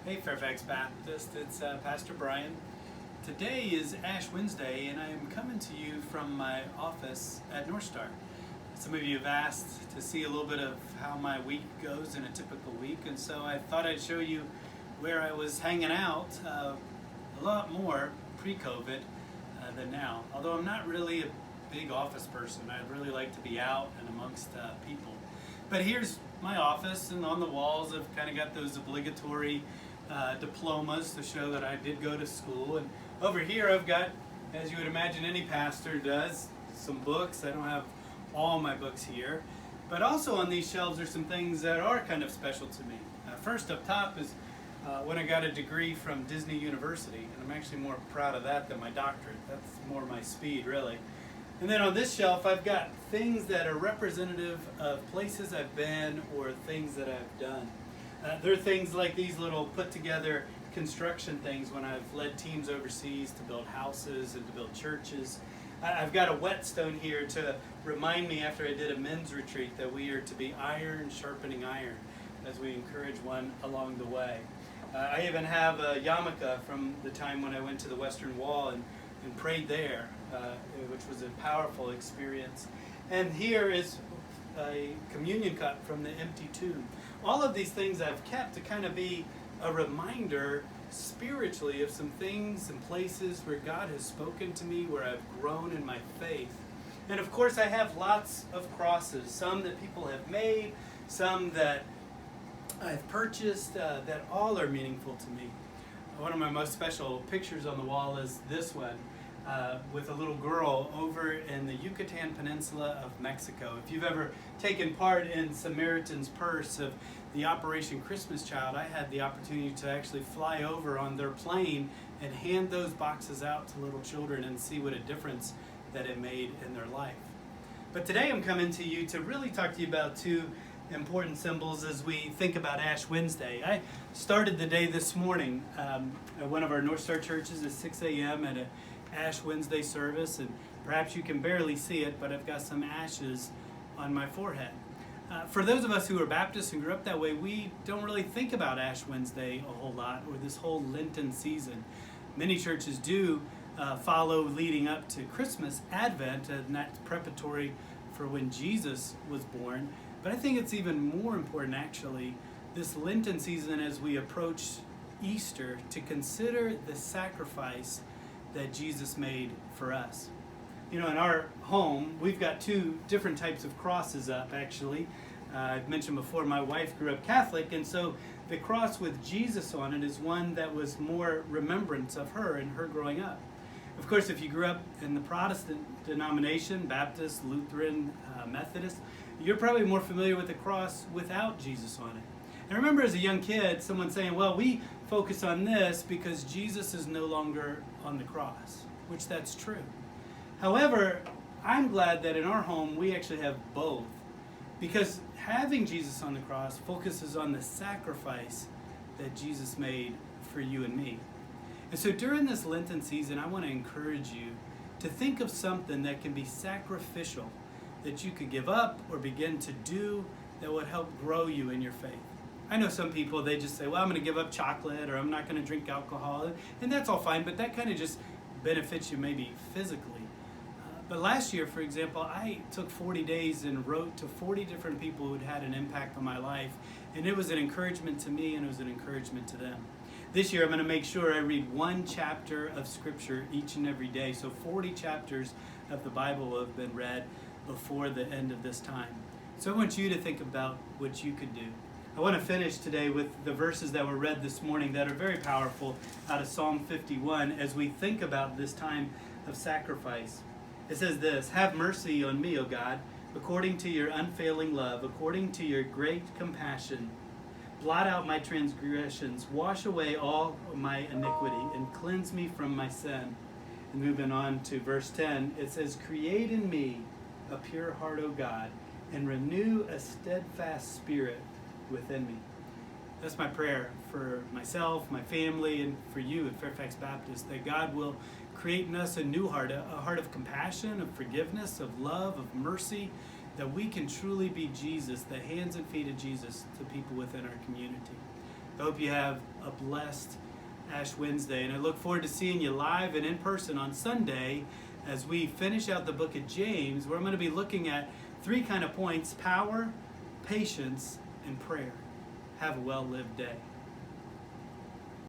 Hey Fairfax Baptist, it's Pastor Brian. Today is Ash Wednesday and I am coming to you from my office at North Star. Some of you have asked to see a little bit of how my week goes in a typical week, and so I thought I'd show you where I was hanging out a lot more pre-COVID than now. Although I'm not really a big office person, I'd really like to be out and amongst people. But here's my office, and on the walls I've kind of got those obligatory diplomas to show that I did go to school. And over here I've got, as you would imagine any pastor does, some books. I don't have all my books here, but also on these shelves are some things that are kind of special to me. First up top is when I got a degree from Disney University, and I'm actually more proud of that than my doctorate. That's more my speed, really. And then on this shelf I've got things that are representative of places I've been or things that I've done. There are things like these little put together construction things when I've led teams overseas to build houses and to build churches. I've got a whetstone here to remind me after I did a men's retreat that we are to be iron sharpening iron as we encourage one along the way. I even have a yarmulke from the time when I went to the Western Wall and prayed there, which was a powerful experience. And here is a communion cup from the empty tomb. All of these things I've kept to kind of be a reminder spiritually of some things and places where God has spoken to me, where I've grown in my faith. And of course I have lots of crosses, some that people have made, some that I've purchased, that all are meaningful to me. One of my most special pictures on the wall is this one. With a little girl over in the Yucatan Peninsula of Mexico. If you've ever taken part in Samaritan's Purse of the Operation Christmas Child, I had the opportunity to actually fly over on their plane and hand those boxes out to little children and see what a difference that it made in their life. But today I'm coming to you to really talk to you about two important symbols as we think about Ash Wednesday. I started the day this morning at one of our North Star churches at 6 a.m. at a Ash Wednesday service, and perhaps you can barely see it, but I've got some ashes on my forehead. For those of us who are Baptists and grew up that way, we don't really think about Ash Wednesday a whole lot, or this whole Lenten season. Many churches do follow leading up to Christmas, Advent, and that's preparatory for when Jesus was born. But I think it's even more important, actually, this Lenten season as we approach Easter, to consider the sacrifice that Jesus made for us. You know, in our home, we've got two different types of crosses up, actually. I've mentioned before, my wife grew up Catholic, and so the cross with Jesus on it is one that was more remembrance of her and her growing up. Of course, if you grew up in the Protestant denomination, Baptist, Lutheran, Methodist, you're probably more familiar with the cross without Jesus on it. And I remember as a young kid, someone saying, well, we focus on this because Jesus is no longer on the cross, which that's true. However, I'm glad that in our home we actually have both, because having Jesus on the cross focuses on the sacrifice that Jesus made for you and me. And so during this Lenten season, I want to encourage you to think of something that can be sacrificial, that you could give up or begin to do that would help grow you in your faith. I know some people, they just say, well, I'm going to give up chocolate, or I'm not going to drink alcohol, and that's all fine, but that kind of just benefits you maybe physically. But last year, for example, I took 40 days and wrote to 40 different people who'd had an impact on my life, and it was an encouragement to me and it was an encouragement to them. This year, I'm going to make sure I read one chapter of Scripture each and every day, so 40 chapters of the Bible will have been read before the end of this time. So I want you to think about what you could do. I want to finish today with the verses that were read this morning that are very powerful out of Psalm 51 as we think about this time of sacrifice. It says this: "Have mercy on me, O God, according to your unfailing love, according to your great compassion. Blot out my transgressions, wash away all my iniquity, and cleanse me from my sin." And moving on to verse 10, it says, "Create in me a pure heart, O God, and renew a steadfast spirit within me." That's my prayer for myself, my family, and for you at Fairfax Baptist, that God will create in us a new heart, a heart of compassion, of forgiveness, of love, of mercy, that we can truly be Jesus, the hands and feet of Jesus to people within our community. I hope you have a blessed Ash Wednesday, and I look forward to seeing you live and in person on Sunday as we finish out the book of James, where I'm going to be looking at 3 kind of points: power, patience, and prayer. Have a well-lived day.